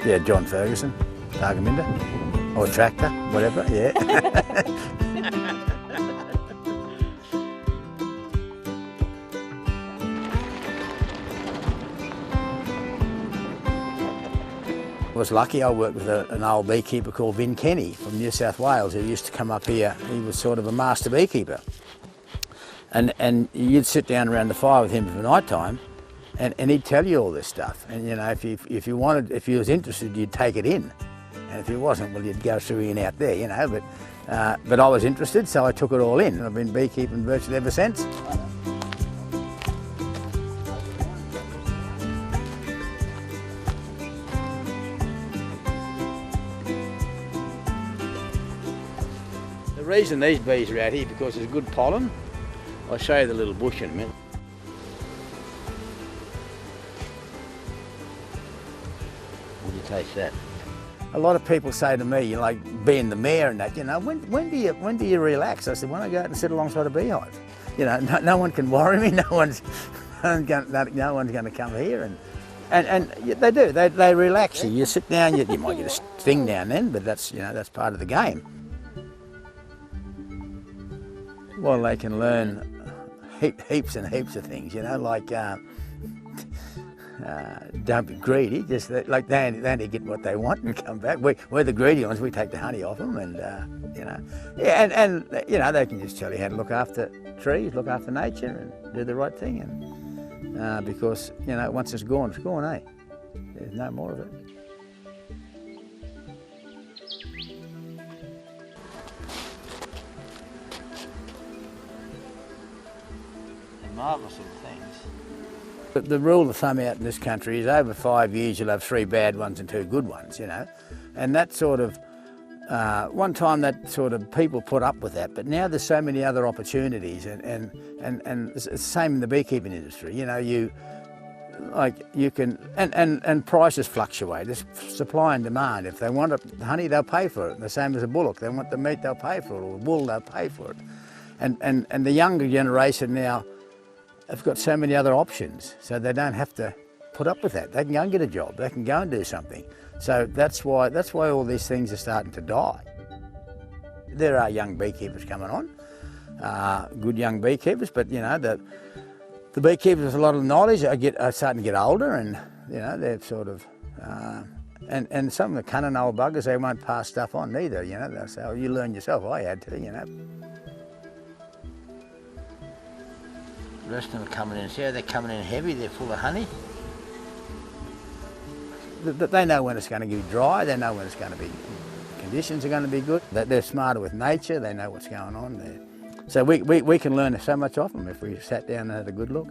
Yeah, John Ferguson, Thargomindah, or tractor, whatever, yeah. I was lucky. I worked with an old beekeeper called Vin Kenny from New South Wales, who used to come up here. He was sort of a master beekeeper. And you'd sit down around the fire with him for night time, and he'd tell you all this stuff. And you know, if you was interested, you'd take it in. And if you wasn't, well, you'd go through and out there, you know. But I was interested, so I took it all in. I've been beekeeping virtually ever since. The reason these bees are out here because there's good pollen. I'll show you the little bush in a minute. Would you taste that? A lot of people say to me, like being the mayor and that, you know, when do you relax? I said, when I go out and sit alongside a beehive. You know, no one can worry me. No one's going to come here, and they do. They relax you. You sit down. You might get a sting now and then, but that's part of the game. Well, they can learn heaps and heaps of things, you know, like don't be greedy, just like they only get what they want and come back. We're the greedy ones, we take the honey off them, and you know, yeah, and you know, they can just tell you how to look after trees, look after nature and do the right thing, and because, you know, once it's gone, eh? There's no more of it. Marvellous little things. The rule of thumb out in this country is over 5 years you'll have 3 bad ones and 2 good ones, you know. And that sort of, one time that sort of people put up with that, but now there's so many other opportunities, and it's the same in the beekeeping industry, you know, you can, and prices fluctuate. There's supply and demand. If they want the honey, they'll pay for it. The same as a bullock. They want the meat, they'll pay for it, or wool, they'll pay for it. And the younger generation now have got so many other options, so they don't have to put up with that. They can go and get a job, they can go and do something. So that's why all these things are starting to die. There are young beekeepers coming on, good young beekeepers, but you know, the beekeepers with a lot of knowledge are starting to get older, and you know, they're sort of, and some of the cunning old buggers, they won't pass stuff on either, you know. They'll say, oh, you learn yourself, I had to, you know. The rest of them are coming in. See how they're coming in heavy? They're full of honey. They know when it's going to be dry. They know when it's going to be, conditions are going to be good. They're smarter with nature. They know what's going on there. So we can learn so much off them if we sat down and had a good look.